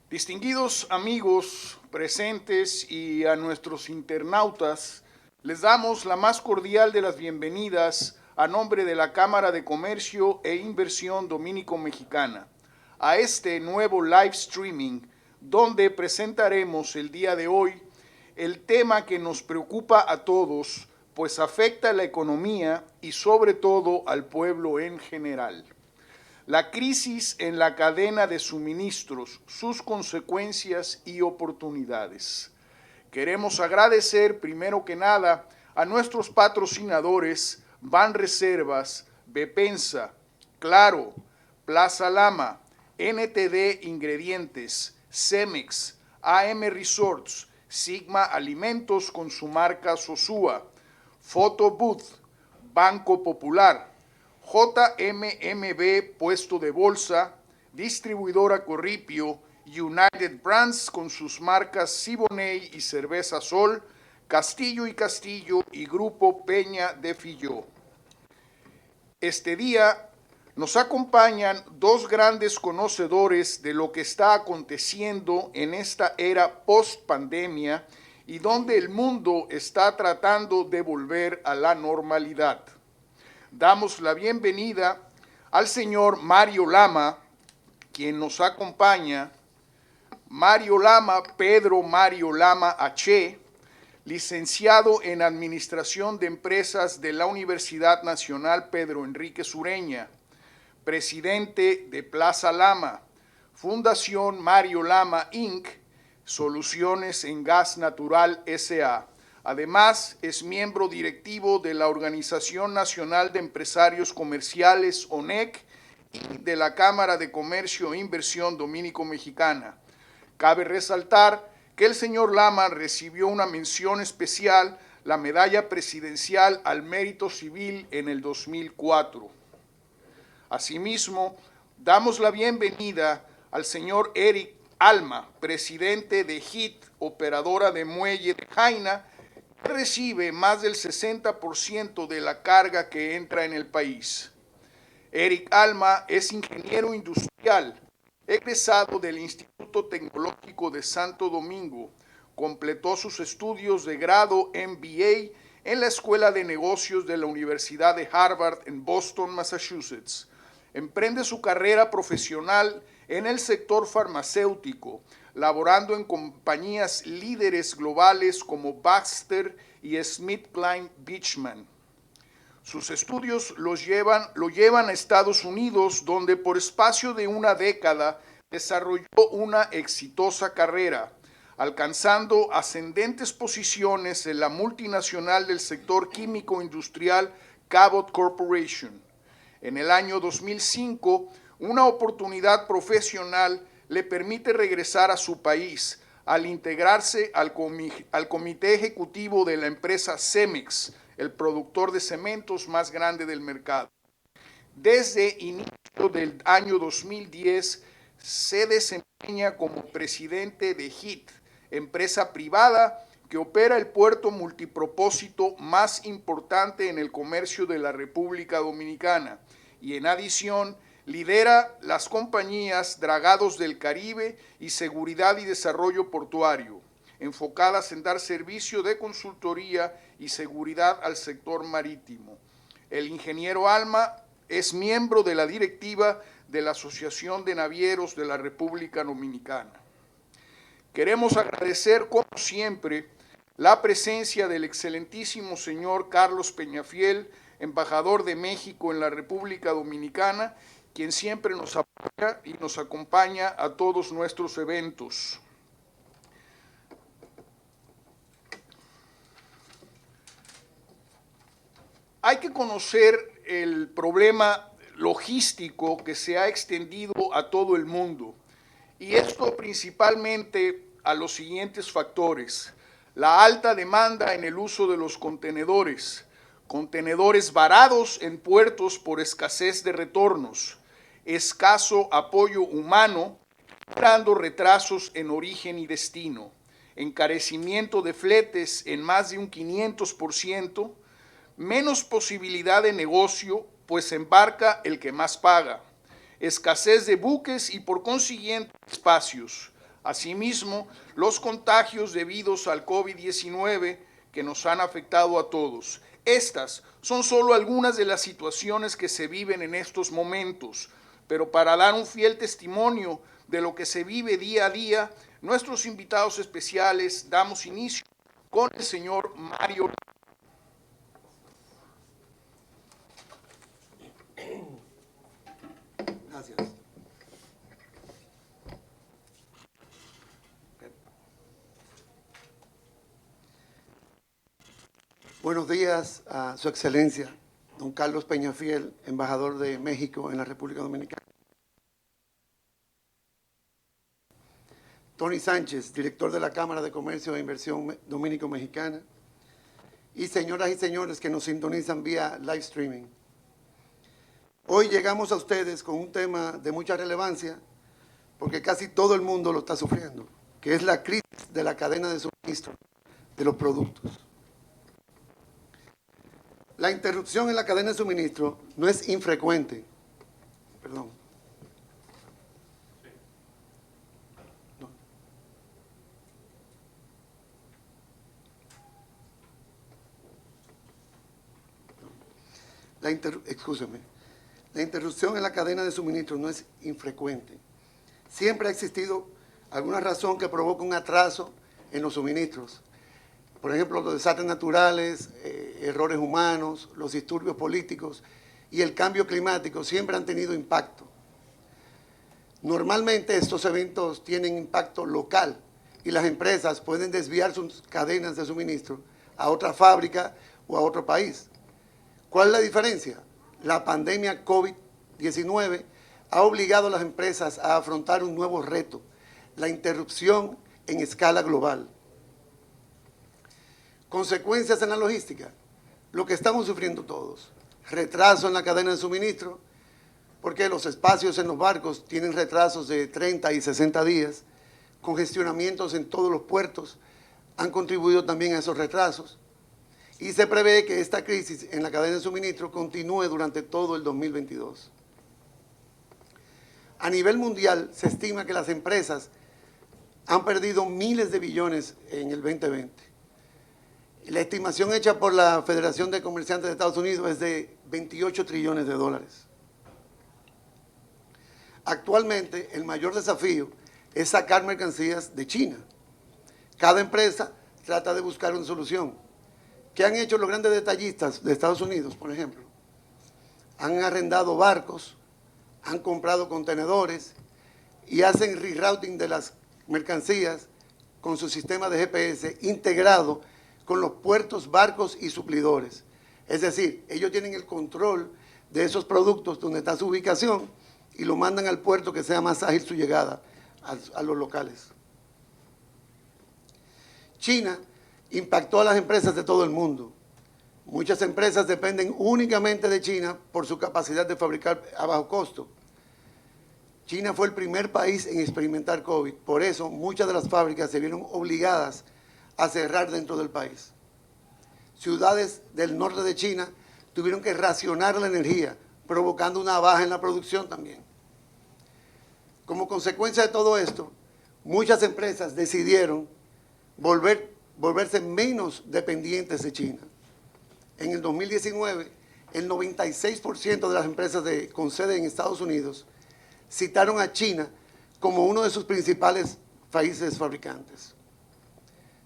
Distinguidos amigos presentes y a nuestros internautas, les damos la más cordial de las bienvenidas a nombre de la Cámara de Comercio e Inversión Dominico-Mexicana a este nuevo live streaming donde presentaremos el día de hoy el tema que nos preocupa a todos, pues afecta a la economía y sobre todo al pueblo en general. La crisis en la cadena de suministros, sus consecuencias y oportunidades. Queremos agradecer primero que nada a nuestros patrocinadores Banreservas, Bepensa, Claro, Plaza Lama, NTD Ingredientes, Cemex, AM Resorts, Sigma Alimentos con su marca Sosúa, Photo Booth, Banco Popular, JMMB Puesto de Bolsa, Distribuidora Corripio, United Brands con sus marcas Siboney y Cerveza Sol, Castillo y Castillo y Grupo Peña de Filló. Este día nos acompañan dos grandes conocedores de lo que está aconteciendo en esta era post-pandemia y donde el mundo está tratando de volver a la normalidad. Damos la bienvenida al señor Mario Lama, quien nos acompaña. Mario Lama, Pedro Mario Lama H., licenciado en Administración de Empresas de la Universidad Nacional Pedro Enrique Sureña, presidente de Plaza Lama, Fundación Mario Lama Inc., Soluciones en Gas Natural S.A., Además, es miembro directivo de la Organización Nacional de Empresarios Comerciales, ONEC, y de la Cámara de Comercio e Inversión Dominico-Mexicana. Cabe resaltar que el señor Lama recibió una mención especial, la Medalla Presidencial al Mérito Civil en el 2004. Asimismo, damos la bienvenida al señor Eric Alma, presidente de HIT, operadora de muelle de Jaina, que recibe más del 60% de la carga que entra en el país. Eric Alma es ingeniero industrial, egresado del Instituto Tecnológico de Santo Domingo. Completó sus estudios de grado MBA en la Escuela de Negocios de la Universidad de Harvard en Boston, Massachusetts. Emprende su carrera profesional en el sector farmacéutico, laborando en compañías líderes globales como Baxter y SmithKline Beechman. Sus estudios lo llevan a Estados Unidos, donde por espacio de una década desarrolló una exitosa carrera, alcanzando ascendentes posiciones en la multinacional del sector químico industrial Cabot Corporation. En el año 2005, una oportunidad profesional le permite regresar a su país al integrarse al comité ejecutivo de la empresa Cemex, el productor de cementos más grande del mercado. Desde inicio del año 2010 se desempeña como presidente de HIT, empresa privada que opera el puerto multipropósito más importante en el comercio de la República Dominicana y en adición lidera las compañías Dragados del Caribe y Seguridad y Desarrollo Portuario, enfocadas en dar servicio de consultoría y seguridad al sector marítimo. El ingeniero Alma es miembro de la directiva de la Asociación de Navieros de la República Dominicana. Queremos agradecer, como siempre, la presencia del excelentísimo señor Carlos Peñafiel, embajador de México en la República Dominicana, quien siempre nos apoya y nos acompaña a todos nuestros eventos. Hay que conocer el problema logístico que se ha extendido a todo el mundo, y esto principalmente a los siguientes factores: la alta demanda en el uso de los contenedores varados en puertos por escasez de retornos, escaso apoyo humano, generando retrasos en origen y destino, encarecimiento de fletes en más de un 500%, menos posibilidad de negocio, pues embarca el que más paga, escasez de buques y por consiguiente espacios, Asimismo, los contagios debidos al COVID-19 que nos han afectado a todos. Estas son solo algunas de las situaciones que se viven en estos momentos, pero para dar un fiel testimonio de lo que se vive día a día, nuestros invitados especiales damos inicio con el señor Mario. Gracias. Buenos días a Su Excelencia, don Carlos Peñafiel, embajador de México en la República Dominicana. Tony Sánchez, director de la Cámara de Comercio e Inversión Dominico-Mexicana. Y señoras y señores que nos sintonizan vía live streaming. Hoy llegamos a ustedes con un tema de mucha relevancia, porque casi todo el mundo lo está sufriendo, que es la crisis de la cadena de suministro de los productos. La interrupción en la cadena de suministro no es infrecuente. Perdón. No. Excúseme. La interrupción en la cadena de suministro no es infrecuente. Siempre ha existido alguna razón que provoca un atraso en los suministros. Por ejemplo, los desastres naturales, errores humanos, los disturbios políticos y el cambio climático siempre han tenido impacto. Normalmente estos eventos tienen impacto local y las empresas pueden desviar sus cadenas de suministro a otra fábrica o a otro país. ¿Cuál es la diferencia? La pandemia COVID-19 ha obligado a las empresas a afrontar un nuevo reto, la interrupción en escala global. Consecuencias en la logística, lo que estamos sufriendo todos. Retraso en la cadena de suministro, porque los espacios en los barcos tienen retrasos de 30 y 60 días, congestionamientos en todos los puertos han contribuido también a esos retrasos, y se prevé que esta crisis en la cadena de suministro continúe durante todo el 2022. A nivel mundial se estima que las empresas han perdido miles de billones en el 2020. La estimación hecha por la Federación de Comerciantes de Estados Unidos es de 28 trillones de dólares. Actualmente, el mayor desafío es sacar mercancías de China. Cada empresa trata de buscar una solución. ¿Qué han hecho los grandes detallistas de Estados Unidos, por ejemplo? Han arrendado barcos, han comprado contenedores y hacen rerouting de las mercancías con su sistema de GPS integrado con los puertos, barcos y suplidores. Es decir, ellos tienen el control de esos productos donde está su ubicación y lo mandan al puerto que sea más ágil su llegada a los locales. China impactó a las empresas de todo el mundo. Muchas empresas dependen únicamente de China por su capacidad de fabricar a bajo costo. China fue el primer país en experimentar COVID, por eso muchas de las fábricas se vieron obligadas a cerrar dentro del país. Ciudades del norte de China tuvieron que racionar la energía, provocando una baja en la producción también. Como consecuencia de todo esto, muchas empresas decidieron volverse menos dependientes de China. En el 2019, el 96% de las empresas con sede en Estados Unidos citaron a China como uno de sus principales países fabricantes.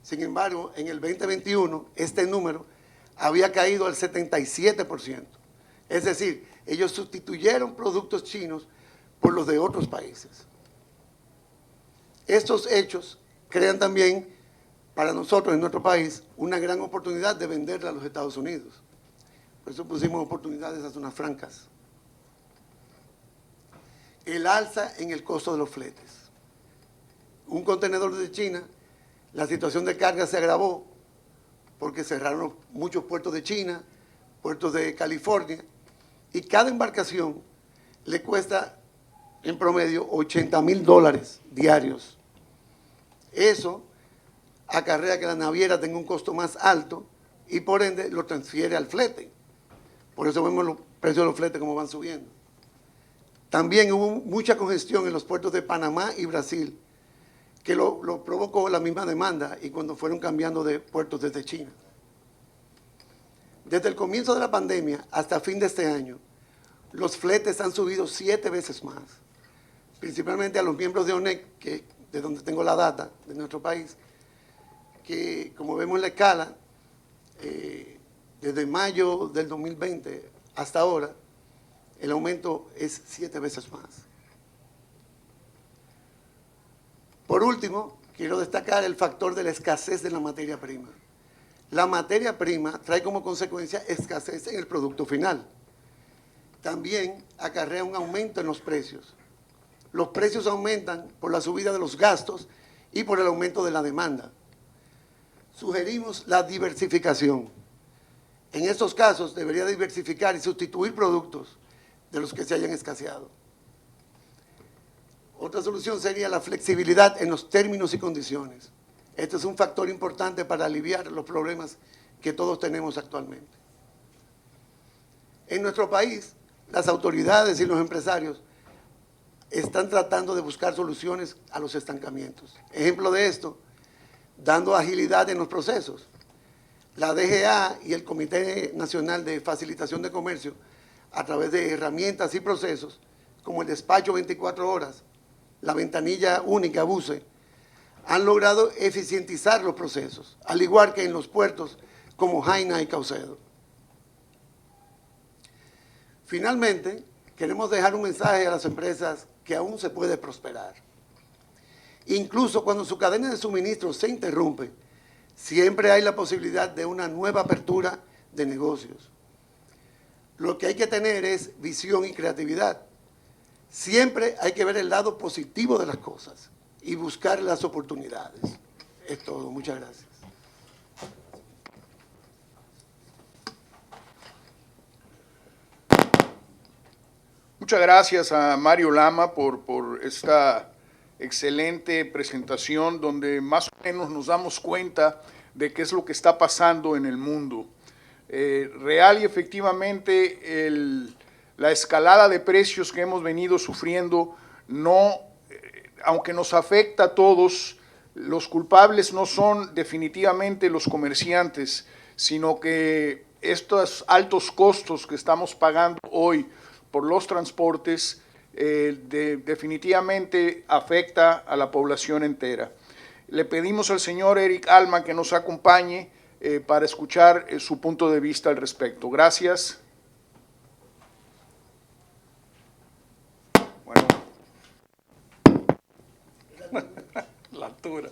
Sin embargo, en el 2021, este número había caído al 77%. Es decir, ellos sustituyeron productos chinos por los de otros países. Estos hechos crean también, para nosotros en nuestro país, una gran oportunidad de venderle a los Estados Unidos. Por eso pusimos oportunidades a zonas francas. El alza en el costo de los fletes. Un contenedor de China, la situación de carga se agravó porque cerraron muchos puertos de China, puertos de California, y cada embarcación le cuesta en promedio $80,000 diarios. Eso acarrea que la naviera tenga un costo más alto y por ende lo transfiere al flete. Por eso vemos los precios de los fletes como van subiendo. También hubo mucha congestión en los puertos de Panamá y Brasil, que lo provocó la misma demanda y cuando fueron cambiando de puertos desde China. Desde el comienzo de la pandemia hasta fin de este año, los fletes han subido 7 veces más, principalmente a los miembros de ONEC, de donde tengo la data de nuestro país, que como vemos en la escala, desde mayo del 2020 hasta ahora, el aumento es 7 veces más. Por último, quiero destacar el factor de la escasez de la materia prima. La materia prima trae como consecuencia escasez en el producto final. También acarrea un aumento en los precios. Los precios aumentan por la subida de los gastos y por el aumento de la demanda. Sugerimos la diversificación. En estos casos debería diversificar y sustituir productos de los que se hayan escaseado. Otra solución sería la flexibilidad en los términos y condiciones. Este es un factor importante para aliviar los problemas que todos tenemos actualmente. En nuestro país, las autoridades y los empresarios están tratando de buscar soluciones a los estancamientos. Ejemplo de esto, dando agilidad en los procesos. La DGA y el Comité Nacional de Facilitación de Comercio, a través de herramientas y procesos, como el despacho 24 horas, la ventanilla única BUSE, han logrado eficientizar los procesos, al igual que en los puertos como Jaina y Caucedo. Finalmente, queremos dejar un mensaje a las empresas que aún se puede prosperar. Incluso cuando su cadena de suministro se interrumpe, siempre hay la posibilidad de una nueva apertura de negocios. Lo que hay que tener es visión y creatividad. Siempre hay que ver el lado positivo de las cosas y buscar las oportunidades. Es todo. Muchas gracias. Muchas gracias a Mario Lama por esta excelente presentación donde más o menos nos damos cuenta de qué es lo que está pasando en el mundo. Real y efectivamente la escalada de precios que hemos venido sufriendo aunque nos afecta a todos, los culpables no son definitivamente los comerciantes, sino que estos altos costos que estamos pagando hoy por los transportes definitivamente afecta a la población entera. Le pedimos al señor Eric Alma que nos acompañe para escuchar su punto de vista al respecto. Gracias. Bueno, la altura.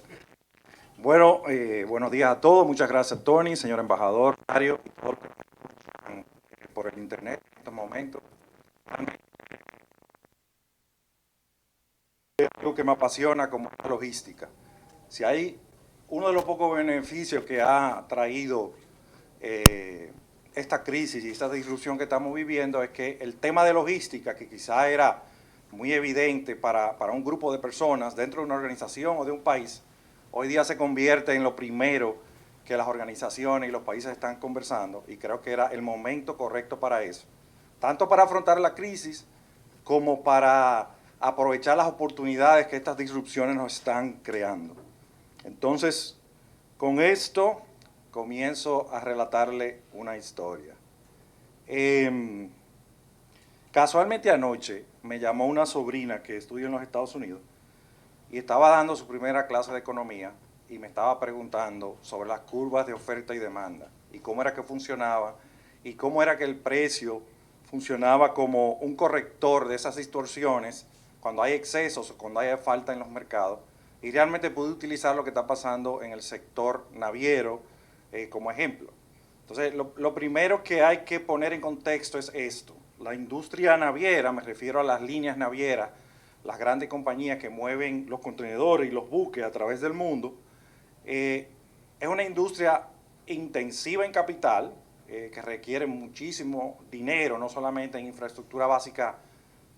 Bueno, buenos días a todos. Muchas gracias, Tony, señor embajador, Mario, y todos los que están por el internet en estos momentos. Es algo que me apasiona como la logística. Si hay uno de los pocos beneficios que ha traído esta crisis y esta disrupción que estamos viviendo es que el tema de logística, que quizá era muy evidente para un grupo de personas dentro de una organización o de un país, hoy día se convierte en lo primero que las organizaciones y los países están conversando, y creo que era el momento correcto para eso, tanto para afrontar la crisis como para aprovechar las oportunidades que estas disrupciones nos están creando. Entonces, con esto comienzo a relatarle una historia. Casualmente anoche me llamó una sobrina que estudia en los Estados Unidos y estaba dando su primera clase de economía y me estaba preguntando sobre las curvas de oferta y demanda y cómo era que funcionaba y cómo era que el precio funcionaba como un corrector de esas distorsiones cuando hay excesos o cuando hay falta en los mercados, y realmente pude utilizar lo que está pasando en el sector naviero como ejemplo. Entonces, lo primero que hay que poner en contexto es esto. La industria naviera, me refiero a las líneas navieras, las grandes compañías que mueven los contenedores y los buques a través del mundo, es una industria intensiva en capital, que requiere muchísimo dinero, no solamente en infraestructura básica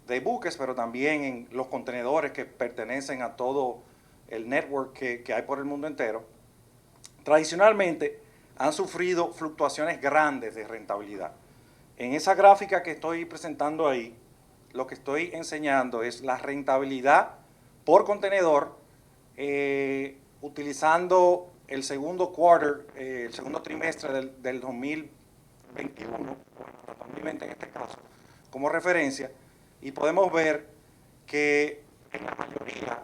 de buques, pero también en los contenedores que pertenecen a todo el network que hay por el mundo entero. Tradicionalmente han sufrido fluctuaciones grandes de rentabilidad. En esa gráfica que estoy presentando ahí, lo que estoy enseñando es la rentabilidad por contenedor utilizando el segundo quarter, el segundo trimestre del 2021, bueno, 2020 en este caso, como referencia, y podemos ver que en la mayoría,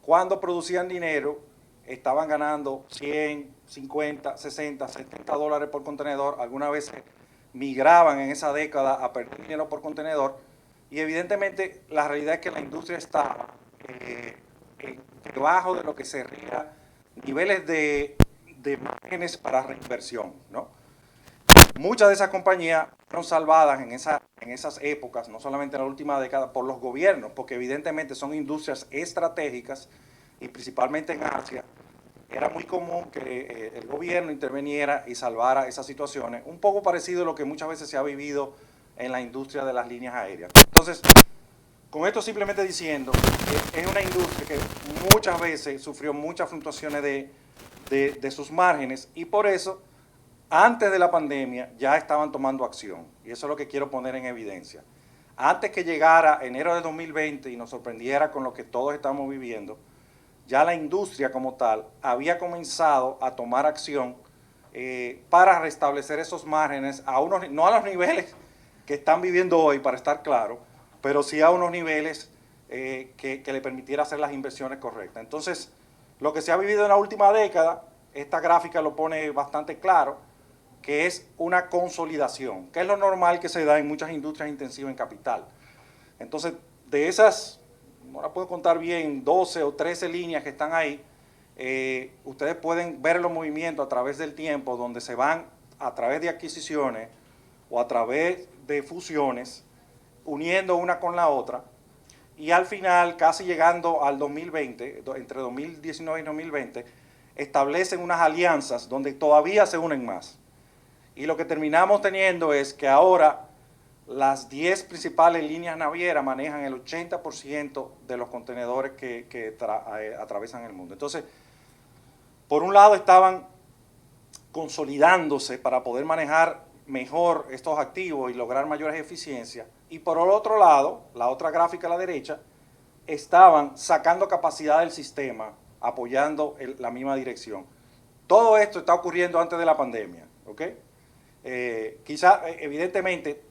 cuando producían dinero, estaban ganando 100, 50, 60, 70 dólares por contenedor. Algunas veces migraban en esa década a perder dinero por contenedor. Y evidentemente la realidad es que la industria estaba debajo de lo que sería niveles de márgenes para reinversión, ¿no? Muchas de esas compañías fueron salvadas en esas épocas, no solamente en la última década, por los gobiernos, porque evidentemente son industrias estratégicas y principalmente en Asia. Era muy común que el gobierno interviniera y salvara esas situaciones, un poco parecido a lo que muchas veces se ha vivido en la industria de las líneas aéreas. Entonces, con esto simplemente diciendo que es una industria que muchas veces sufrió muchas fluctuaciones de sus márgenes, y por eso antes de la pandemia ya estaban tomando acción, y eso es lo que quiero poner en evidencia. Antes que llegara enero de 2020 y nos sorprendiera con lo que todos estamos viviendo, ya la industria como tal había comenzado a tomar acción para restablecer esos márgenes a unos, no a los niveles que están viviendo hoy, para estar claro, pero sí a unos niveles que le permitiera hacer las inversiones correctas. Entonces, lo que se ha vivido en la última década, esta gráfica lo pone bastante claro, que es una consolidación, que es lo normal que se da en muchas industrias intensivas en capital. Entonces, de esas, no la puedo contar bien, 12 o 13 líneas que están ahí, ustedes pueden ver los movimientos a través del tiempo, donde se van a través de adquisiciones o a través de fusiones, uniendo una con la otra, y al final, casi llegando al 2020, entre 2019 y 2020, establecen unas alianzas donde todavía se unen más. Y lo que terminamos teniendo es que ahora las 10 principales líneas navieras manejan el 80% de los contenedores que atraviesan el mundo. Entonces, por un lado estaban consolidándose para poder manejar mejor estos activos y lograr mayores eficiencias, y por el otro lado, la otra gráfica a la derecha, estaban sacando capacidad del sistema, apoyando la misma dirección. Todo esto está ocurriendo antes de la pandemia, ¿ok? Quizá, evidentemente,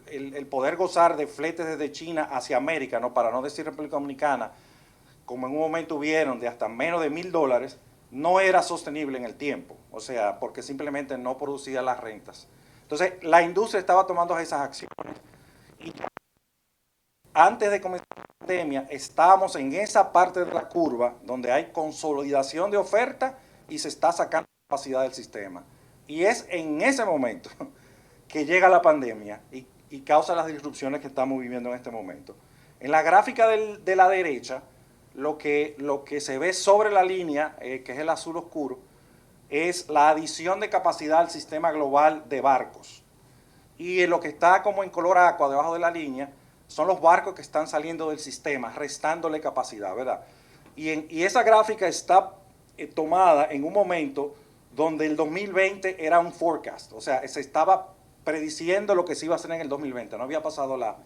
el poder gozar de fletes desde China hacia América, ¿no?, para no decir República Dominicana, como en un momento hubieron de hasta menos de $1,000, no era sostenible en el tiempo, o sea, porque simplemente no producía las rentas. Entonces, la industria estaba tomando esas acciones, y antes de comenzar la pandemia estábamos en esa parte de la curva donde hay consolidación de oferta y se está sacando capacidad del sistema. Y es en ese momento que llega la pandemia y causa las disrupciones que estamos viviendo en este momento. En la gráfica de la derecha, lo que se ve sobre la línea, que es el azul oscuro, es la adición de capacidad al sistema global de barcos. Y lo que está como en color aqua debajo de la línea son los barcos que están saliendo del sistema, restándole capacidad, ¿verdad? Y esa gráfica está tomada en un momento donde el 2020 era un forecast, o sea, se estaba prediciendo lo que se iba a hacer en el 2020, no había pasado la...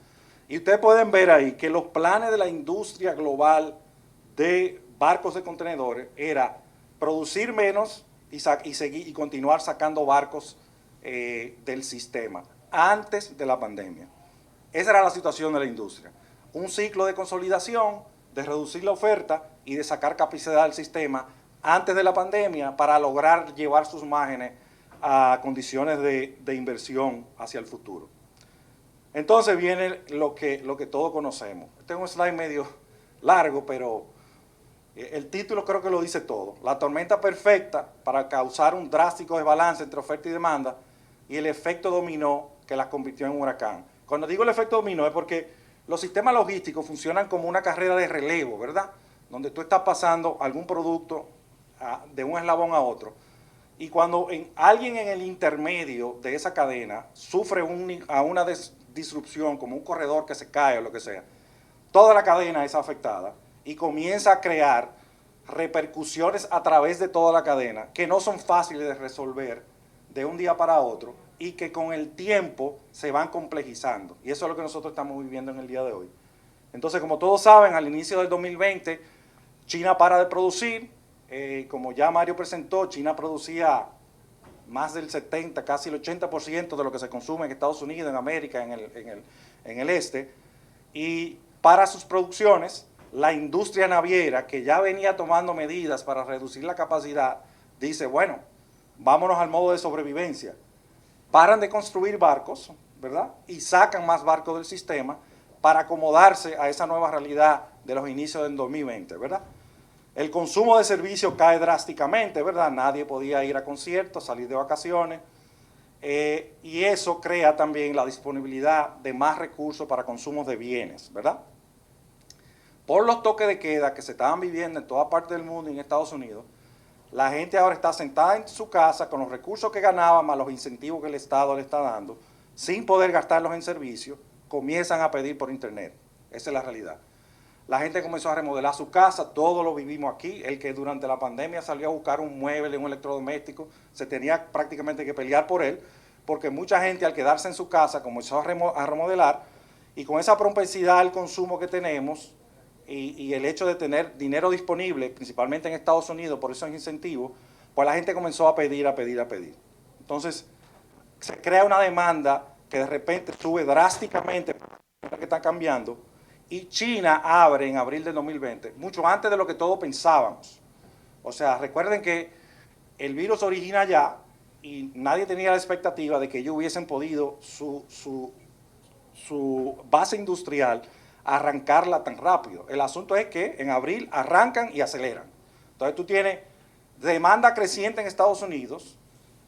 Y ustedes pueden ver ahí que los planes de la industria global de barcos de contenedores era producir menos y continuar sacando barcos del sistema antes de la pandemia. Esa era la situación de la industria. Un ciclo de consolidación, de reducir la oferta y de sacar capacidad del sistema antes de la pandemia para lograr llevar sus márgenes a condiciones de inversión hacia el futuro. Entonces viene lo que todos conocemos. Este es un slide medio largo, pero el título creo que lo dice todo. La tormenta perfecta para causar un drástico desbalance entre oferta y demanda, y el efecto dominó que las convirtió en un huracán. Cuando digo el efecto dominó es porque los sistemas logísticos funcionan como una carrera de relevo, ¿verdad? Donde tú estás pasando algún producto de un eslabón a otro. Y cuando alguien en el intermedio de esa cadena sufre una disrupción, como un corredor que se cae o lo que sea, toda la cadena es afectada y comienza a crear repercusiones a través de toda la cadena que no son fáciles de resolver de un día para otro y que con el tiempo se van complejizando. Y eso es lo que nosotros estamos viviendo en el día de hoy. Entonces, como todos saben, al inicio del 2020 China para de producir, como ya Mario presentó, China producía más del 70, casi el 80% de lo que se consume en Estados Unidos, en América, en el este, y para sus producciones, la industria naviera, que ya venía tomando medidas para reducir la capacidad, dice, bueno, vámonos al modo de sobrevivencia. Paran de construir barcos, ¿verdad? Y sacan más barcos del sistema para acomodarse a esa nueva realidad de los inicios del 2020, ¿verdad? El consumo de servicios cae drásticamente, ¿verdad? Nadie podía ir a conciertos, salir de vacaciones, y eso crea también la disponibilidad de más recursos para consumos de bienes, ¿verdad? Por los toques de queda que se estaban viviendo en toda parte del mundo y en Estados Unidos, la gente ahora está sentada en su casa con los recursos que ganaba más los incentivos que el Estado le está dando, sin poder gastarlos en servicios, comienzan a pedir por internet. Esa es la realidad. La gente comenzó a remodelar su casa, todos lo vivimos aquí. El que durante la pandemia salió a buscar un mueble, un electrodoméstico, se tenía prácticamente que pelear por él, porque mucha gente al quedarse en su casa comenzó a remodelar, y con esa propensidad al consumo que tenemos, y el hecho de tener dinero disponible, principalmente en Estados Unidos, por esos incentivos, pues la gente comenzó a pedir. Entonces, se crea una demanda que de repente sube drásticamente, que está cambiando, y China abre en abril del 2020, mucho antes de lo que todos pensábamos. O sea, recuerden que el virus origina allá y nadie tenía la expectativa de que ellos hubiesen podido su base industrial arrancarla tan rápido. El asunto es que en abril arrancan y aceleran. Entonces tú tienes demanda creciente en Estados Unidos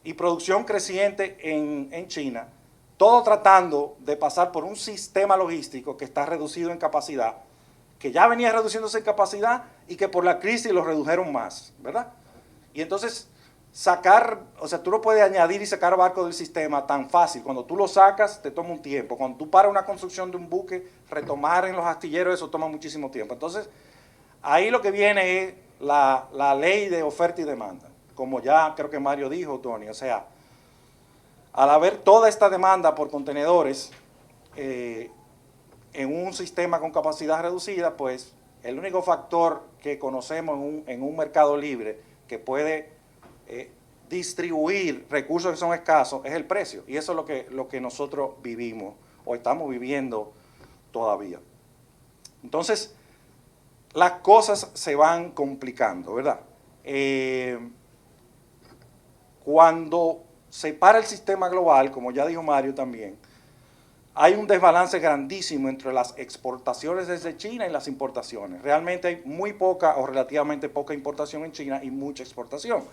y producción creciente en China, todo tratando de pasar por un sistema logístico que está reducido en capacidad, que ya venía reduciéndose en capacidad y que por la crisis lo redujeron más, ¿verdad? Y entonces sacar, o sea, tú no puedes añadir y sacar barcos del sistema tan fácil. Cuando tú lo sacas, te toma un tiempo. Cuando tú paras una construcción de un buque, retomar en los astilleros, eso toma muchísimo tiempo. Entonces, ahí lo que viene es la ley de oferta y demanda, como ya creo que Mario dijo, Tony. O sea, al haber toda esta demanda por contenedores en un sistema con capacidad reducida, pues el único factor que conocemos en un mercado libre que puede distribuir recursos que son escasos es el precio, y eso es lo que nosotros vivimos o estamos viviendo todavía. Entonces, las cosas se van complicando, ¿verdad? Cuando se para el sistema global, como ya dijo Mario también, hay un desbalance grandísimo entre las exportaciones desde China y las importaciones. Realmente hay muy poca o relativamente poca importación en China y mucha exportación.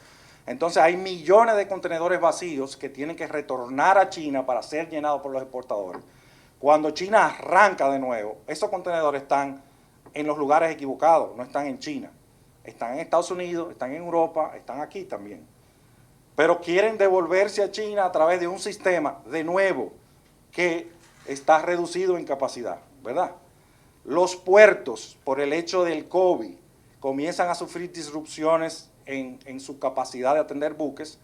Entonces hay millones de contenedores vacíos que tienen que retornar a China para ser llenados por los exportadores. Cuando China arranca de nuevo, esos contenedores están en los lugares equivocados, no están en China. Están en Estados Unidos, están en Europa, están aquí también. Pero quieren devolverse a China a través de un sistema, de nuevo, que está reducido en capacidad, ¿verdad? Los puertos, por el hecho del COVID, comienzan a sufrir disrupciones en su capacidad de atender buques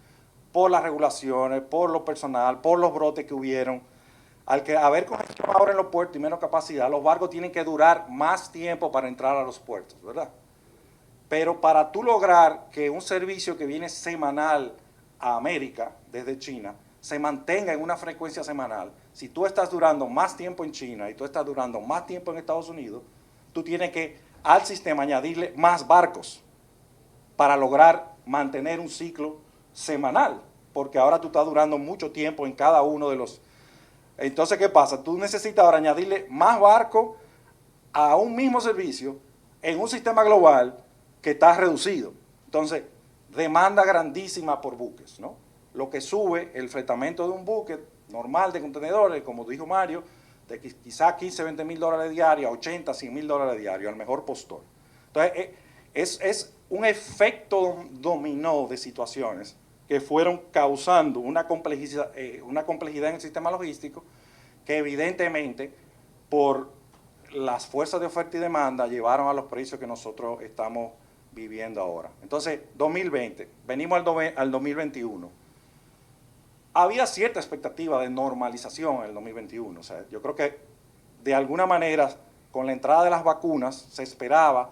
por las regulaciones, por lo personal, por los brotes que hubieron. Al que haber congestión ahora en los puertos y menos capacidad, los barcos tienen que durar más tiempo para entrar a los puertos, ¿verdad? Pero para tú lograr que un servicio que viene semanal a América desde China se mantenga en una frecuencia semanal, si tú estás durando más tiempo en China y tú estás durando más tiempo en Estados Unidos, tú tienes que al sistema añadirle más barcos para lograr mantener un ciclo semanal, porque ahora tú estás durando mucho tiempo en cada uno de los... Entonces, ¿qué pasa? Tú necesitas ahora añadirle más barcos a un mismo servicio en un sistema global que está reducido. Entonces, demanda grandísima por buques, ¿no? Lo que sube el fletamento de un buque normal de contenedores, como dijo Mario, de quizá 15, 20 mil dólares diarios, a 80, 100 mil dólares diarios, al mejor postor. Entonces, es un efecto dominó de situaciones que fueron causando una complejidad en el sistema logístico que evidentemente por las fuerzas de oferta y demanda llevaron a los precios que nosotros estamos viviendo ahora. Entonces, 2020, venimos al 2021. Había cierta expectativa de normalización en el 2021. O sea, yo creo que de alguna manera, con la entrada de las vacunas, se esperaba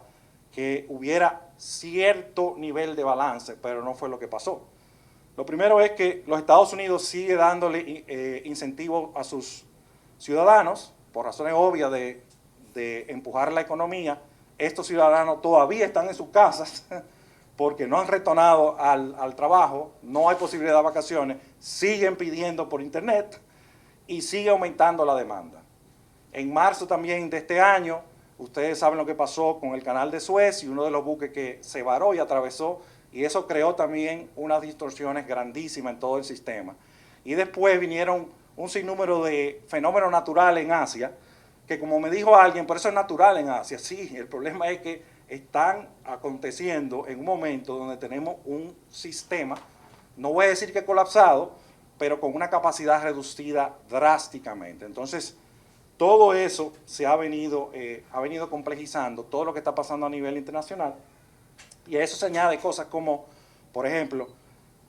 que hubiera cierto nivel de balance, pero no fue lo que pasó. Lo primero es que los Estados Unidos sigue dándole incentivos a sus ciudadanos, por razones obvias de empujar la economía. Estos ciudadanos todavía están en sus casas porque no han retornado al trabajo, no hay posibilidad de vacaciones, siguen pidiendo por internet y sigue aumentando la demanda. En marzo también de este año, ustedes saben lo que pasó con el canal de Suez y uno de los buques que se varó y atravesó, y eso creó también unas distorsiones grandísimas en todo el sistema. Y después vinieron un sinnúmero de fenómenos naturales en Asia, que como me dijo alguien, por eso es natural en Asia. Sí, el problema es que están aconteciendo en un momento donde tenemos un sistema, no voy a decir que colapsado, pero con una capacidad reducida drásticamente. Entonces, todo eso se ha venido complejizando, todo lo que está pasando a nivel internacional, y a eso se añade cosas como, por ejemplo,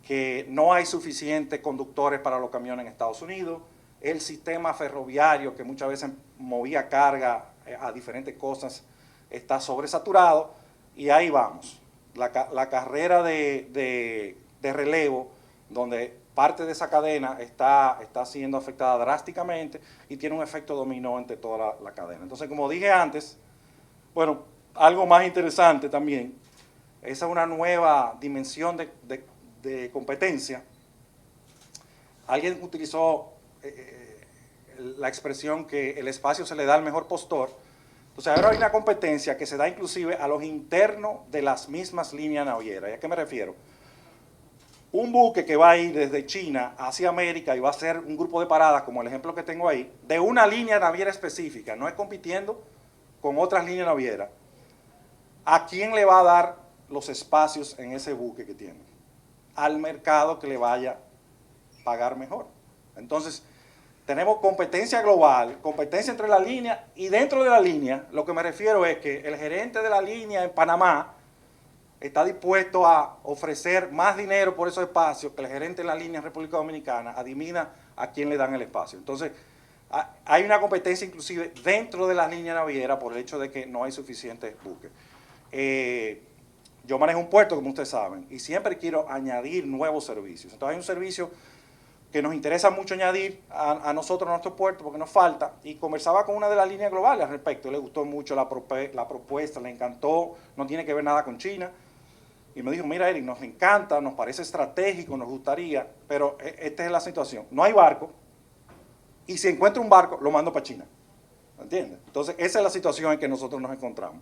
que no hay suficientes conductores para los camiones en Estados Unidos, el sistema ferroviario que muchas veces movía carga a diferentes cosas está sobresaturado, y ahí vamos. La carrera de relevo, donde parte de esa cadena está siendo afectada drásticamente y tiene un efecto dominó entre toda la cadena. Entonces, como dije antes, bueno, algo más interesante también, esa es una nueva dimensión de competencia. Alguien utilizó la expresión que el espacio se le da al mejor postor. Entonces ahora hay una competencia que se da inclusive a los internos de las mismas líneas navieras. ¿Y a qué me refiero? Un buque que va a ir desde China hacia América y va a hacer un grupo de paradas, como el ejemplo que tengo ahí, de una línea naviera específica, no es compitiendo con otras líneas navieras. ¿A quién le va a dar los espacios en ese buque que tiene? Al mercado que le vaya a pagar mejor. Entonces, tenemos competencia global, competencia entre la línea, y dentro de la línea, lo que me refiero es que el gerente de la línea en Panamá está dispuesto a ofrecer más dinero por esos espacios que el gerente de la línea en República Dominicana. Adivina a quién le dan el espacio. Entonces, hay una competencia inclusive dentro de la línea naviera por el hecho de que no hay suficientes buques. Yo manejo un puerto, como ustedes saben, y siempre quiero añadir nuevos servicios. Entonces hay un servicio que nos interesa mucho añadir a nosotros, a nuestro puerto, porque nos falta, y conversaba con una de las líneas globales al respecto, le gustó mucho la propuesta, le encantó, no tiene que ver nada con China, y me dijo, mira Eric, nos encanta, nos parece estratégico, nos gustaría, pero esta es la situación, no hay barco, y si encuentro un barco, lo mando para China, ¿entiendes? Entonces esa es la situación en que nosotros nos encontramos.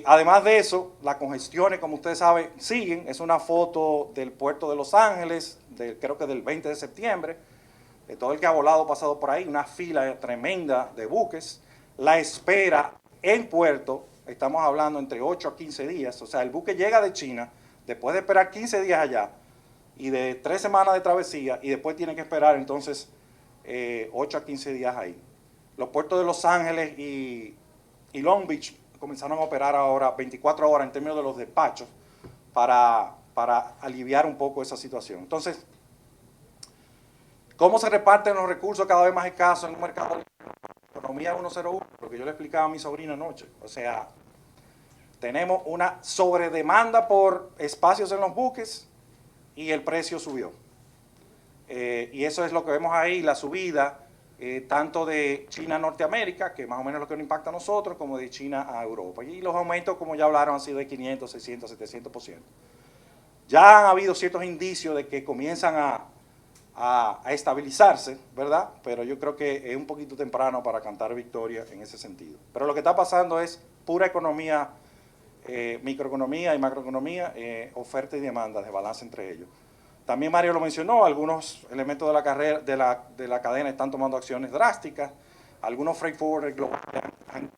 Además de eso, las congestiones, como ustedes saben, siguen. Es una foto del puerto de Los Ángeles, creo que del 20 de septiembre. Todo el que ha volado ha pasado por ahí, una fila tremenda de buques. La espera en puerto, estamos hablando entre 8 a 15 días. O sea, el buque llega de China, después de esperar 15 días allá, y de 3 semanas de travesía, y después tiene que esperar entonces 8 a 15 días ahí. Los puertos de Los Ángeles y Long Beach comenzaron a operar ahora 24 horas en términos de los despachos para aliviar un poco esa situación. Entonces, ¿cómo se reparten los recursos cada vez más escasos en un mercado de economía 101? Lo que yo le explicaba a mi sobrina anoche. O sea, tenemos una sobredemanda por espacios en los buques y el precio subió. Y eso es lo que vemos ahí, la subida tanto de China a Norteamérica, que más o menos es lo que nos impacta a nosotros, como de China a Europa. Y los aumentos, como ya hablaron, han sido de 500, 600, 700%. Ya han habido ciertos indicios de que comienzan a estabilizarse, ¿verdad? Pero yo creo que es un poquito temprano para cantar victoria en ese sentido. Pero lo que está pasando es pura economía, microeconomía y macroeconomía, oferta y demanda, de balance entre ellos. También Mario lo mencionó, algunos elementos de la cadena están tomando acciones drásticas, algunos freight forwarders globales han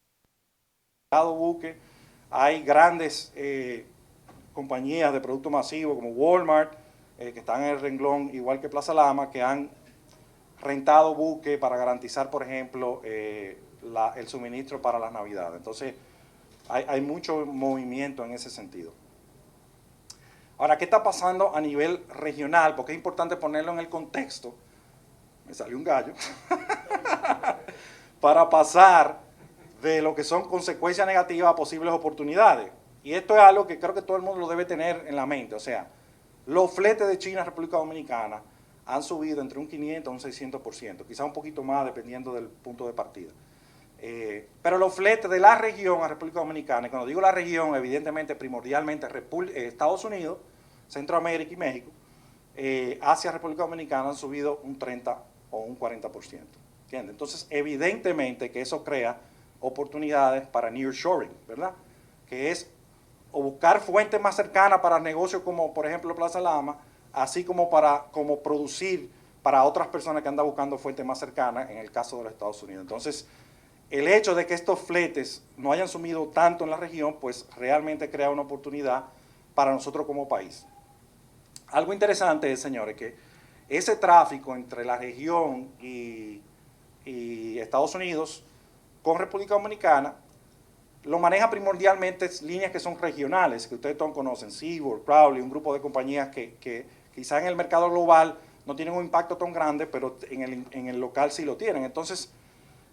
dado buques, hay grandes compañías de producto masivo como Walmart, que están en el renglón, igual que Plaza Lama, que han rentado buques para garantizar, por ejemplo, el suministro para las Navidades. Entonces, hay mucho movimiento en ese sentido. Ahora, ¿qué está pasando a nivel regional? Porque es importante ponerlo en el contexto. Me salió un gallo. Para pasar de lo que son consecuencias negativas a posibles oportunidades. Y esto es algo que creo que todo el mundo lo debe tener en la mente. O sea, los fletes de China a República Dominicana han subido entre un 500 a un 600%, quizá un poquito más dependiendo del punto de partida. Pero los fletes de la región a República Dominicana, y cuando digo la región, evidentemente, primordialmente Estados Unidos, Centroamérica y México, hacia República Dominicana han subido un 30 o un 40%. ¿Entiendes? Entonces, evidentemente que eso crea oportunidades para nearshoring, ¿verdad? Que es o buscar fuentes más cercanas para negocios como, por ejemplo, Plaza Lama, así como como producir para otras personas que andan buscando fuentes más cercanas, en el caso de los Estados Unidos. Entonces, el hecho de que estos fletes no hayan subido tanto en la región, pues realmente crea una oportunidad para nosotros como país. Algo interesante es, señores, que ese tráfico entre la región y Estados Unidos con República Dominicana lo maneja primordialmente líneas que son regionales, que ustedes todos conocen, Seaboard, Crowley, un grupo de compañías que quizá en el mercado global no tienen un impacto tan grande, pero en el local sí lo tienen. Entonces,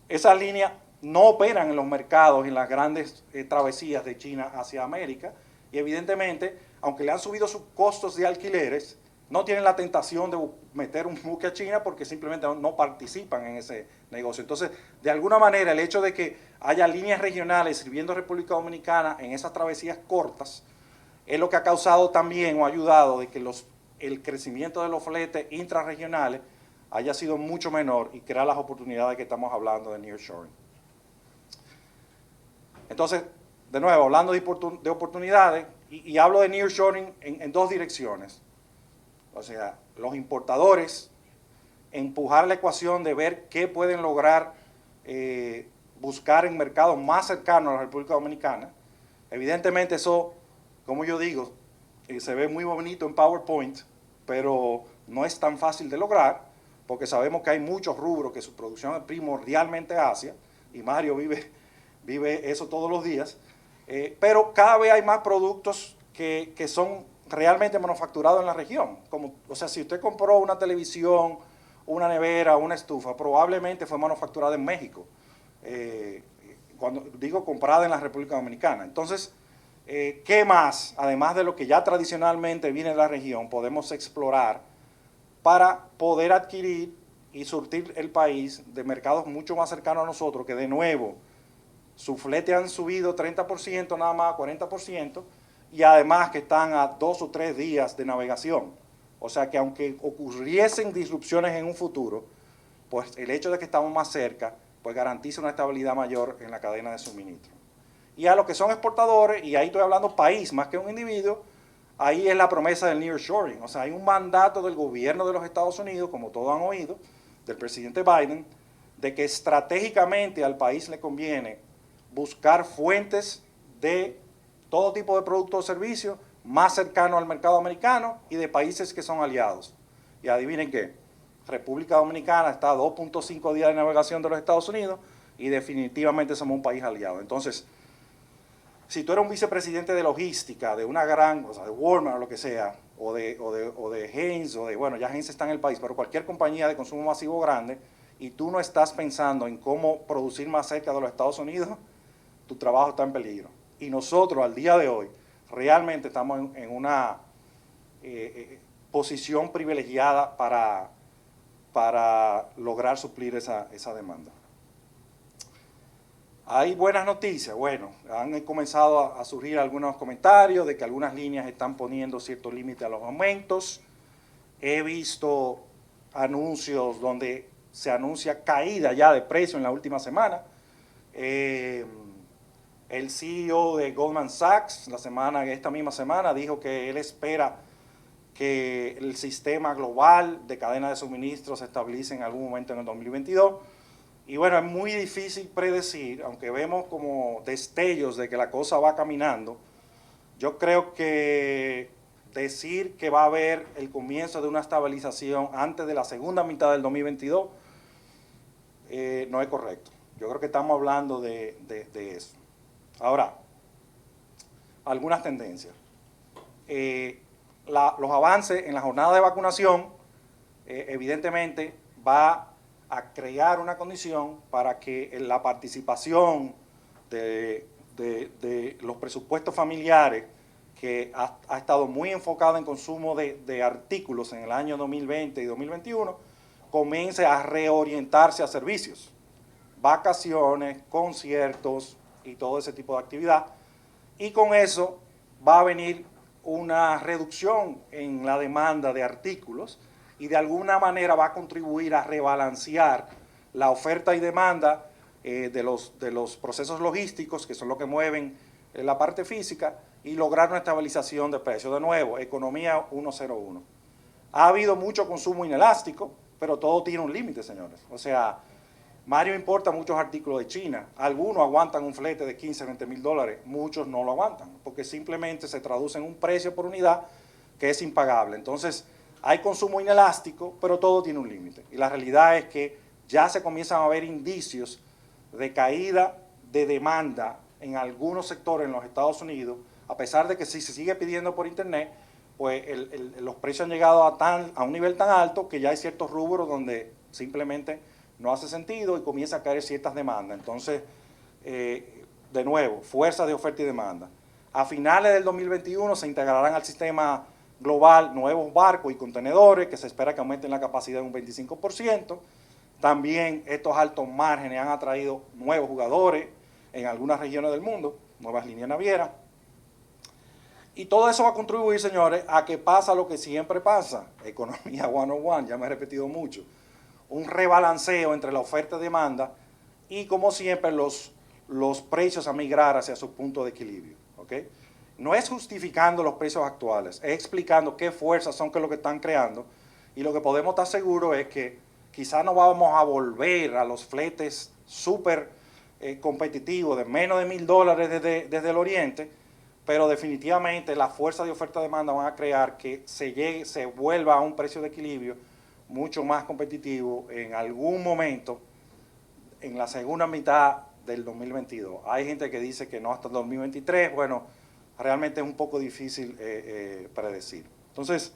esas líneas no operan en los mercados, en las grandes travesías de China hacia América, y evidentemente, aunque le han subido sus costos de alquileres, no tienen la tentación de meter un buque a China porque simplemente no participan en ese negocio. Entonces, de alguna manera, el hecho de que haya líneas regionales sirviendo a República Dominicana en esas travesías cortas es lo que ha causado también o ha ayudado de que el crecimiento de los fletes intrarregionales haya sido mucho menor y crea las oportunidades que estamos hablando de nearshoring. Entonces, de nuevo, hablando de oportunidades, y hablo de nearshoring en dos direcciones. O sea, los importadores, empujar la ecuación de ver qué pueden lograr buscar en mercados más cercanos a la República Dominicana. Evidentemente eso, como yo digo, se ve muy bonito en PowerPoint, pero no es tan fácil de lograr, porque sabemos que hay muchos rubros que su producción es primordialmente Asia, y Mario vive eso todos los días, pero cada vez hay más productos que son realmente manufacturados en la región. O sea, si usted compró una televisión, una nevera, una estufa, probablemente fue manufacturada en México. Cuando digo comprada en la República Dominicana. Entonces, ¿qué más, además de lo que ya tradicionalmente viene de la región, podemos explorar para poder adquirir y surtir el país de mercados mucho más cercanos a nosotros, que de nuevo, su flete han subido 30%, nada más 40%, y además que están a 2 o 3 días de navegación. O sea que aunque ocurriesen disrupciones en un futuro, pues el hecho de que estamos más cerca, pues garantiza una estabilidad mayor en la cadena de suministro. Y a los que son exportadores, y ahí estoy hablando país más que un individuo, ahí es la promesa del nearshoring. O sea, hay un mandato del gobierno de los Estados Unidos, como todos han oído, del presidente Biden, de que estratégicamente al país le conviene buscar fuentes de todo tipo de productos o servicios más cercanos al mercado americano y de países que son aliados. Y adivinen qué, República Dominicana está a 2.5 días de navegación de los Estados Unidos y definitivamente somos un país aliado. Entonces, si tú eres un vicepresidente de logística de una gran, o sea, de Walmart o lo que sea, o de Heinz, bueno, ya Heinz está en el país, pero cualquier compañía de consumo masivo grande, y tú no estás pensando en cómo producir más cerca de los Estados Unidos, tu trabajo está en peligro. Y nosotros, al día de hoy, realmente estamos en una posición privilegiada para lograr suplir esa demanda. Hay buenas noticias. Bueno, han comenzado a surgir algunos comentarios de que algunas líneas están poniendo cierto límite a los aumentos. He visto anuncios donde se anuncia caída ya de precio en la última semana. El CEO de Goldman Sachs, esta misma semana, dijo que él espera que el sistema global de cadena de suministro se estabilice en algún momento en el 2022. Y bueno, es muy difícil predecir, aunque vemos como destellos de que la cosa va caminando. Yo creo que decir que va a haber el comienzo de una estabilización antes de la segunda mitad del 2022 no es correcto. Yo creo que estamos hablando de eso. Ahora, algunas tendencias. Los avances en la jornada de vacunación, evidentemente, va a crear una condición para que la participación de los presupuestos familiares, que ha estado muy enfocado en consumo de artículos en el año 2020 y 2021, comience a reorientarse a servicios, vacaciones, conciertos y todo ese tipo de actividad. Y con eso va a venir una reducción en la demanda de artículos y de alguna manera va a contribuir a rebalancear la oferta y demanda de los procesos logísticos, que son los que mueven la parte física, y lograr una estabilización de precios. De nuevo, economía 101. Ha habido mucho consumo inelástico, pero todo tiene un límite, señores. O sea, Mario importa muchos artículos de China. Algunos aguantan un flete de 15, 20 mil dólares. Muchos no lo aguantan, porque simplemente se traduce en un precio por unidad que es impagable. Entonces, hay consumo inelástico, pero todo tiene un límite. Y la realidad es que ya se comienzan a ver indicios de caída de demanda en algunos sectores en los Estados Unidos, a pesar de que si se sigue pidiendo por internet, pues los precios han llegado a un nivel tan alto que ya hay ciertos rubros donde simplemente no hace sentido y comienza a caer ciertas demandas. Entonces, de nuevo, fuerza de oferta y demanda. A finales del 2021 se integrarán al sistema global nuevos barcos y contenedores que se espera que aumenten la capacidad en un 25%. También estos altos márgenes han atraído nuevos jugadores en algunas regiones del mundo, nuevas líneas navieras. Y todo eso va a contribuir, señores, a que pasa lo que siempre pasa, economía 101, ya me he repetido mucho, un rebalanceo entre la oferta y demanda y, como siempre, los precios a migrar hacia su punto de equilibrio, ¿ok? No es justificando los precios actuales, es explicando qué fuerzas son lo que están creando, y lo que podemos estar seguros es que quizás no vamos a volver a los fletes súper competitivos de menos de $1,000 desde el oriente, pero definitivamente las fuerzas de oferta-demanda van a crear que se vuelva a un precio de equilibrio mucho más competitivo en algún momento en la segunda mitad del 2022. Hay gente que dice que no hasta el 2023, bueno, realmente es un poco difícil predecir. Entonces,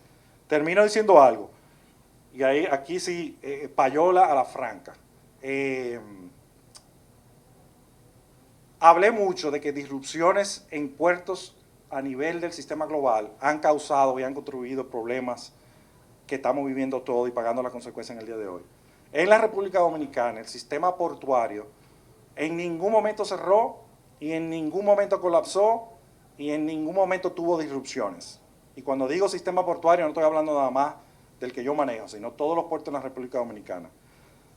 termino diciendo algo, y aquí sí, payola a la franca. Hablé mucho de que disrupciones en puertos a nivel del sistema global han causado y han contribuido problemas que estamos viviendo todos y pagando las consecuencias en el día de hoy. En la República Dominicana, el sistema portuario en ningún momento cerró y en ningún momento colapsó y en ningún momento tuvo disrupciones. Y cuando digo sistema portuario no estoy hablando nada más del que yo manejo, sino todos los puertos en la República Dominicana.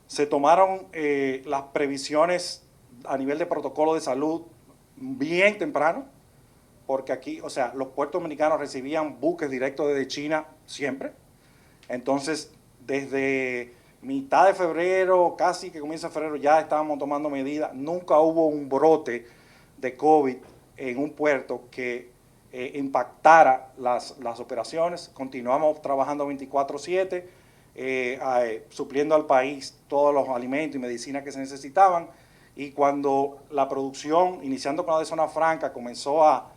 Se tomaron las previsiones a nivel de protocolo de salud bien temprano, porque aquí, o sea, los puertos dominicanos recibían buques directos desde China siempre. Entonces, desde mitad de febrero, casi que comienza febrero, ya estábamos tomando medidas. Nunca hubo un brote de COVID en un puerto que impactara las operaciones. Continuamos trabajando 24/7, supliendo al país todos los alimentos y medicinas que se necesitaban. Y cuando la producción, iniciando con la de Zona Franca, comenzó a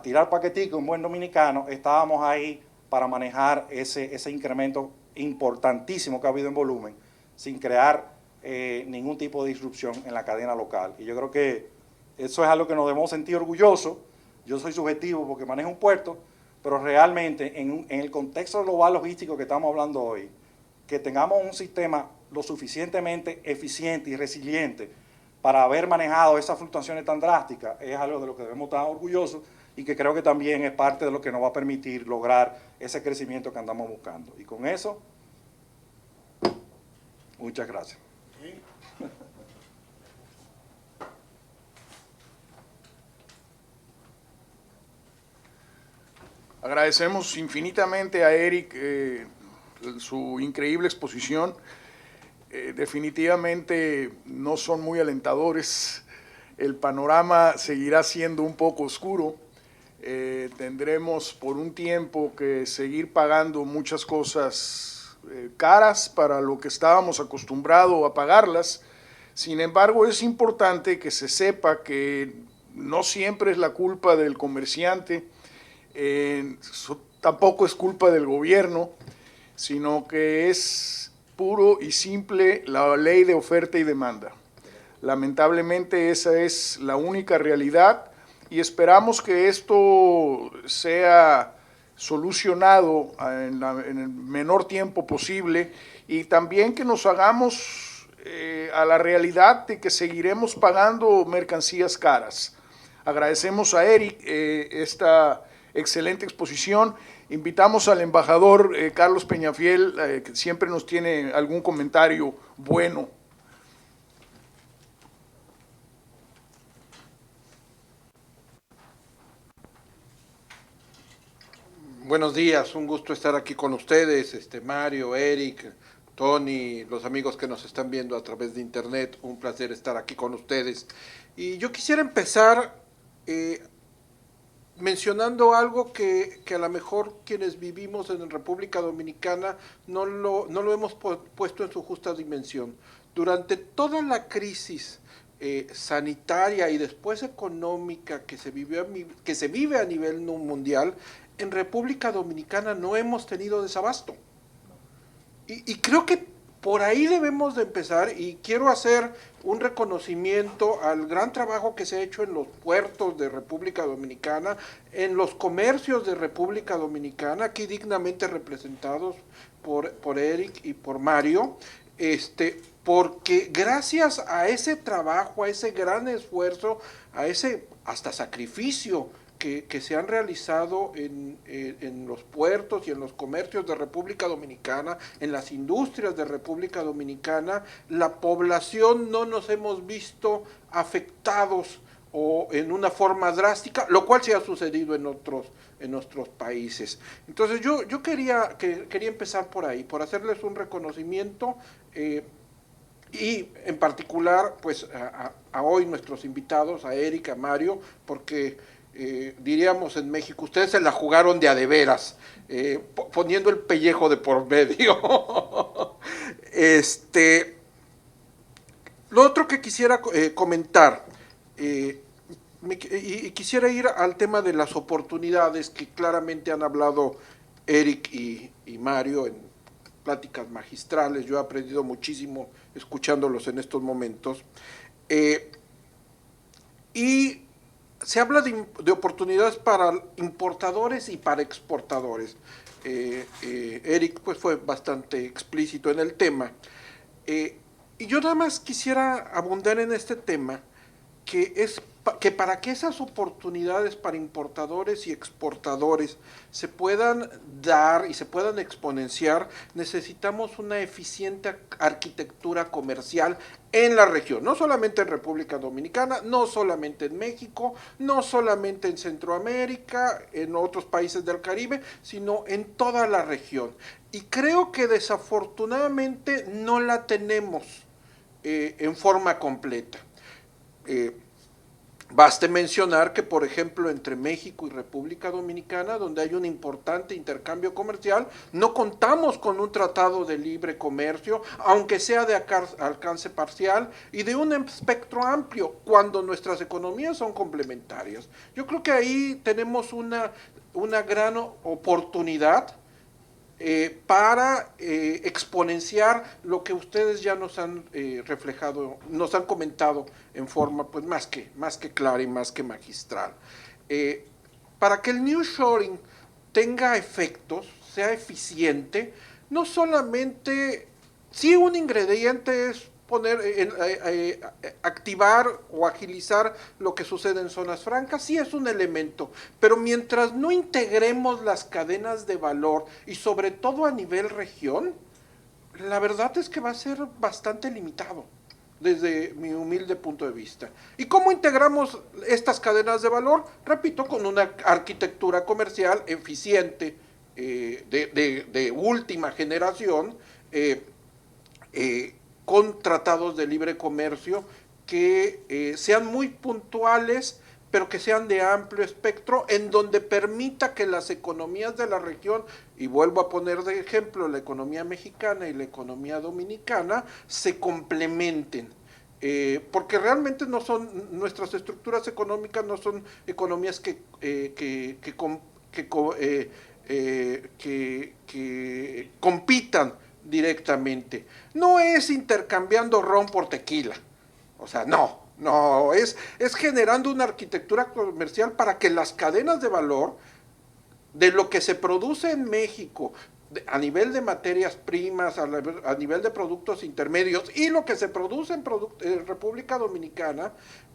tirar paqueticos en buen dominicano, estábamos ahí para manejar ese incremento importantísimo que ha habido en volumen, sin crear ningún tipo de disrupción en la cadena local. Y yo creo que eso es algo que nos debemos sentir orgullosos. Yo soy subjetivo porque manejo un puerto, pero realmente en el contexto global logístico que estamos hablando hoy, que tengamos un sistema lo suficientemente eficiente y resiliente para haber manejado esas fluctuaciones tan drásticas, es algo de lo que debemos estar orgullosos y que creo que también es parte de lo que nos va a permitir lograr ese crecimiento que andamos buscando. Y con eso, muchas gracias. Agradecemos infinitamente a Eric su increíble exposición. Definitivamente no son muy alentadores. El panorama seguirá siendo un poco oscuro. Tendremos por un tiempo que seguir pagando muchas cosas caras para lo que estábamos acostumbrados a pagarlas. Sin embargo, es importante que se sepa que no siempre es la culpa del comerciante, tampoco es culpa del gobierno, sino que es puro y simple la ley de oferta y demanda. Lamentablemente esa es la única realidad y esperamos que esto sea solucionado en el menor tiempo posible y también que nos hagamos a la realidad de que seguiremos pagando mercancías caras. Agradecemos a Eric esta excelente exposición. Invitamos al embajador Carlos Peñafiel, que siempre nos tiene algún comentario bueno. Buenos días, un gusto estar aquí con ustedes, Mario, Eric, Tony, los amigos que nos están viendo a través de internet, un placer estar aquí con ustedes. Y yo quisiera empezar mencionando algo que a lo mejor quienes vivimos en República Dominicana no lo hemos puesto en su justa dimensión. Durante toda la crisis sanitaria y después económica que se vive a nivel mundial, en República Dominicana no hemos tenido desabasto. Y creo que por ahí debemos de empezar, y quiero hacer un reconocimiento al gran trabajo que se ha hecho en los puertos de República Dominicana, en los comercios de República Dominicana, aquí dignamente representados por Eric y por Mario, porque gracias a ese trabajo, a ese gran esfuerzo, a ese hasta sacrificio que se han realizado en los puertos y en los comercios de República Dominicana, en las industrias de República Dominicana, la población no nos hemos visto afectados o en una forma drástica, lo cual sí ha sucedido en otros países. Entonces yo quería empezar por ahí, por hacerles un reconocimiento y en particular pues a hoy nuestros invitados, a Eric, a Mario, porque diríamos en México, ustedes se la jugaron de a de veras, poniendo el pellejo de por medio. Lo otro que quisiera comentar, y quisiera ir al tema de las oportunidades que claramente han hablado Eric y Mario en pláticas magistrales. Yo he aprendido muchísimo escuchándolos en estos momentos. Y se habla de oportunidades para importadores y para exportadores. Eric pues fue bastante explícito en el tema. Y yo nada más quisiera abundar en este tema, que para que esas oportunidades para importadores y exportadores se puedan dar y se puedan exponenciar, necesitamos una eficiente arquitectura comercial en la región, no solamente en República Dominicana, no solamente en México, no solamente en Centroamérica, en otros países del Caribe, sino en toda la región. Y creo que desafortunadamente no la tenemos en forma completa. Baste mencionar que, por ejemplo, entre México y República Dominicana, donde hay un importante intercambio comercial, no contamos con un tratado de libre comercio, aunque sea de alcance parcial y de un espectro amplio, cuando nuestras economías son complementarias. Yo creo que ahí tenemos una gran oportunidad para exponenciar lo que ustedes ya nos han reflejado, nos han comentado en forma pues más que clara y más que magistral. Para que el nearshoring tenga efectos, sea eficiente, no solamente, si un ingrediente es activar o agilizar lo que sucede en zonas francas, sí es un elemento, pero mientras no integremos las cadenas de valor y sobre todo a nivel región, la verdad es que va a ser bastante limitado desde mi humilde punto de vista. ¿Y cómo integramos estas cadenas de valor? Repito, con una arquitectura comercial eficiente, de última generación, con tratados de libre comercio que sean muy puntuales, pero que sean de amplio espectro, en donde permita que las economías de la región, y vuelvo a poner de ejemplo la economía mexicana y la economía dominicana, se complementen. Porque realmente no son, nuestras estructuras económicas no son economías que compitan directamente. No es intercambiando ron por tequila, O sea, no, es generando una arquitectura comercial para que las cadenas de valor de lo que se produce en México, a nivel de materias primas, a nivel de productos intermedios y lo que se produce en República Dominicana,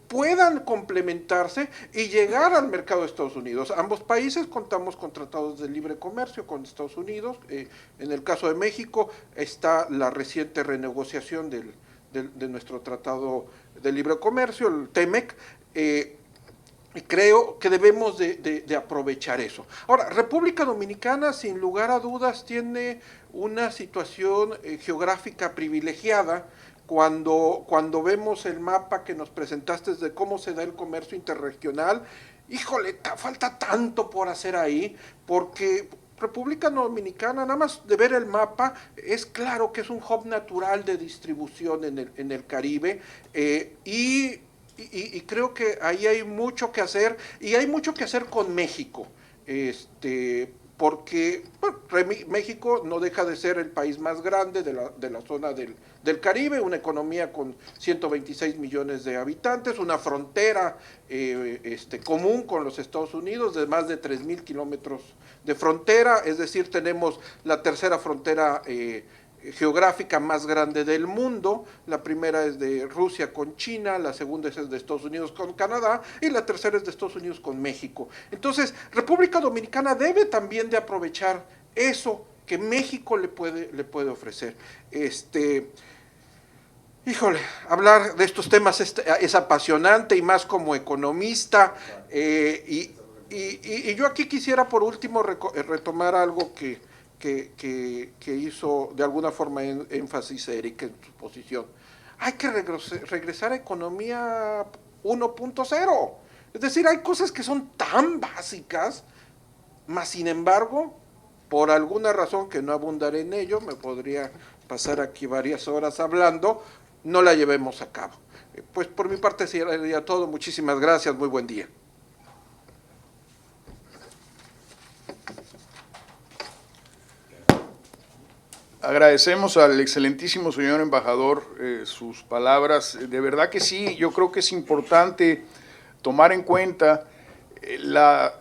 puedan complementarse y llegar al mercado de Estados Unidos. Ambos países contamos con tratados de libre comercio con Estados Unidos. En el caso de México está la reciente renegociación de nuestro tratado de libre comercio, el TEMEC. Creo que debemos de aprovechar eso. Ahora, República Dominicana, sin lugar a dudas, tiene una situación geográfica privilegiada. Cuando vemos el mapa que nos presentaste de cómo se da el comercio interregional, híjole, falta tanto por hacer ahí, porque República Dominicana, nada más de ver el mapa, es claro que es un hub natural de distribución en el Caribe, y creo que ahí hay mucho que hacer, y hay mucho que hacer con México, porque bueno, México no deja de ser el país más grande de la zona del Caribe, una economía con 126 millones de habitantes, una frontera común con los Estados Unidos de más de 3,000 kilómetros de frontera, es decir, tenemos la tercera frontera geográfica más grande del mundo. La primera es de Rusia con China, la segunda es de Estados Unidos con Canadá y la tercera es de Estados Unidos con México. Entonces, República Dominicana debe también de aprovechar eso que México le puede ofrecer. Híjole, hablar de estos temas es apasionante y más como economista, y yo aquí quisiera por último retomar algo que hizo de alguna forma énfasis Eric en su posición. Hay que regresar a economía 1.0. Es decir, hay cosas que son tan básicas, mas sin embargo, por alguna razón que no abundaré en ello, me podría pasar aquí varias horas hablando, no la llevemos a cabo. Pues por mi parte sería todo. Muchísimas gracias, muy buen día. Agradecemos al excelentísimo señor embajador sus palabras. De verdad que sí, yo creo que es importante tomar en cuenta la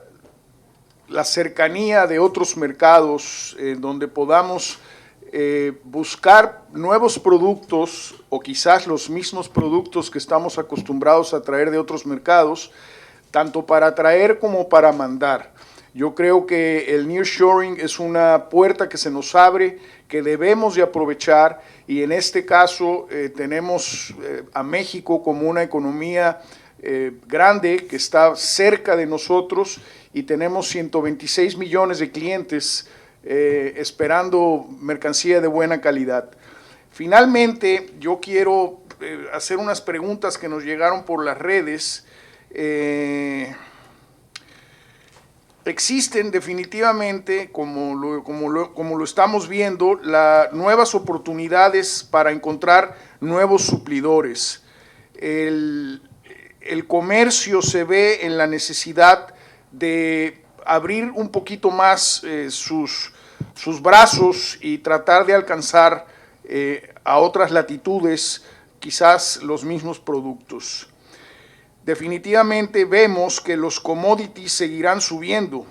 cercanía de otros mercados donde podamos buscar nuevos productos o quizás los mismos productos que estamos acostumbrados a traer de otros mercados, tanto para traer como para mandar. Yo creo que el nearshoring es una puerta que se nos abre, que debemos de aprovechar, y en este caso tenemos a México como una economía grande que está cerca de nosotros y tenemos 126 millones de clientes esperando mercancía de buena calidad. Finalmente, yo quiero hacer unas preguntas que nos llegaron por las redes. Existen definitivamente, como lo estamos viendo, nuevas oportunidades para encontrar nuevos suplidores. El comercio se ve en la necesidad de abrir un poquito más sus brazos y tratar de alcanzar a otras latitudes quizás los mismos productos. Definitivamente vemos que los commodities seguirán subiendo.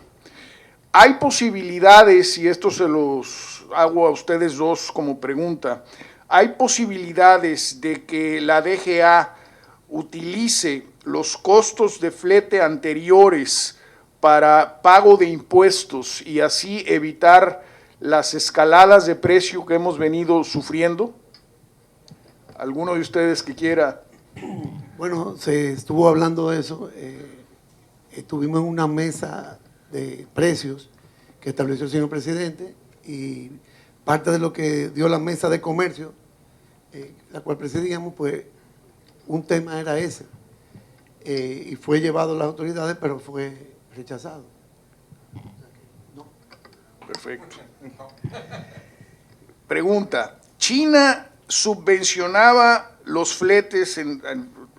Hay posibilidades, y esto se los hago a ustedes dos como pregunta, hay posibilidades de que la DGA utilice los costos de flete anteriores para pago de impuestos y así evitar las escaladas de precio que hemos venido sufriendo. ¿Alguno de ustedes que quiera? Bueno, se estuvo hablando de eso. Estuvimos en una mesa de precios que estableció el señor presidente, y parte de lo que dio la mesa de comercio, la cual presidíamos, pues un tema era ese, y fue llevado a las autoridades, pero fue rechazado. No. Perfecto. Pregunta: ¿China subvencionaba los fletes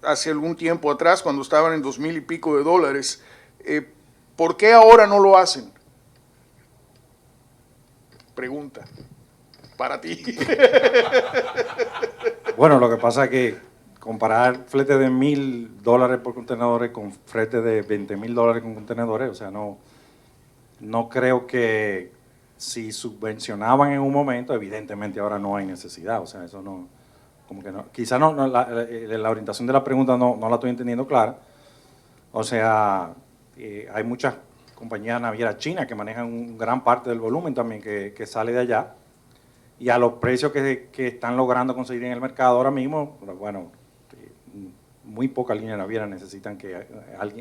hace algún tiempo atrás, cuando estaban en $2,000 y pico? ¿Por qué ahora no lo hacen? Pregunta para ti. Bueno, lo que pasa es que comparar flete de $1,000 por contenedores con flete de $20,000 con contenedores, o sea, no creo que si subvencionaban en un momento, evidentemente ahora no hay necesidad, o sea, eso no, como que no, quizá la orientación de la pregunta no la estoy entendiendo clara, o sea, hay muchas compañías navieras chinas que manejan gran parte del volumen también que sale de allá, y a los precios que están logrando conseguir en el mercado ahora mismo, bueno, muy pocas líneas navieras necesitan que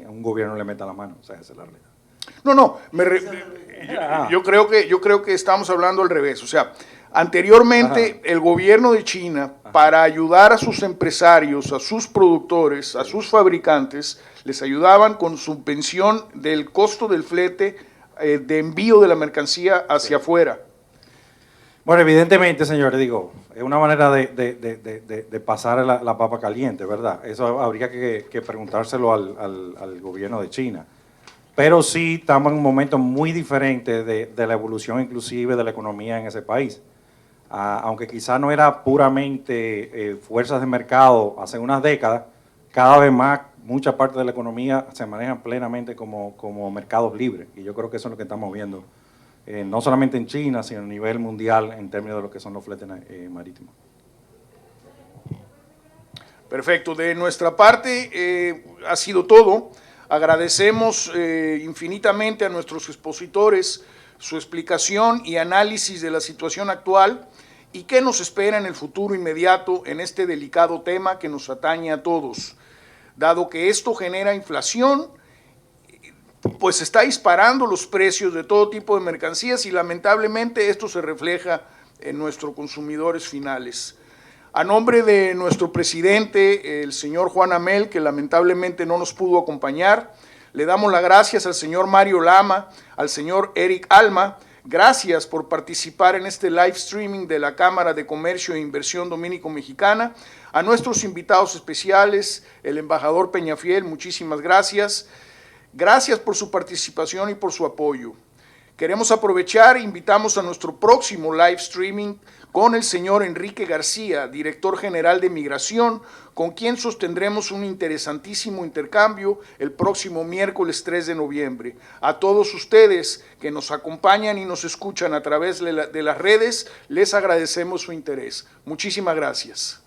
un gobierno le meta la mano, o sea, esa es la realidad. No, yo creo que estamos hablando al revés. O sea, anteriormente el gobierno de China, para ayudar a sus empresarios, a sus productores, a sus fabricantes, les ayudaban con subvención del costo del flete de envío de la mercancía hacia afuera. Bueno, evidentemente, señores, digo, es una manera de pasar la papa caliente, ¿verdad? Eso habría que preguntárselo al gobierno de China. Pero sí estamos en un momento muy diferente de la evolución inclusive de la economía en ese país. Aunque quizás no era puramente fuerzas de mercado hace unas décadas, cada vez más mucha parte de la economía se maneja plenamente como mercados libres. Y yo creo que eso es lo que estamos viendo, no solamente en China, sino a nivel mundial en términos de lo que son los fletes marítimos. Perfecto, de nuestra parte ha sido todo. Agradecemos infinitamente a nuestros expositores su explicación y análisis de la situación actual y qué nos espera en el futuro inmediato en este delicado tema que nos atañe a todos. Dado que esto genera inflación, pues está disparando los precios de todo tipo de mercancías y lamentablemente esto se refleja en nuestros consumidores finales. A nombre de nuestro presidente, el señor Juan Amel, que lamentablemente no nos pudo acompañar, le damos las gracias al señor Mario Lama, al señor Eric Alma. Gracias por participar en este live streaming de la Cámara de Comercio e Inversión Dominico-Mexicana. A nuestros invitados especiales, el embajador Peñafiel, muchísimas gracias. Gracias por su participación y por su apoyo. Queremos aprovechar e invitamos a nuestro próximo live streaming con el señor Enrique García, director general de Migración, con quien sostendremos un interesantísimo intercambio el próximo miércoles 3 de noviembre. A todos ustedes que nos acompañan y nos escuchan a través de las redes, les agradecemos su interés. Muchísimas gracias.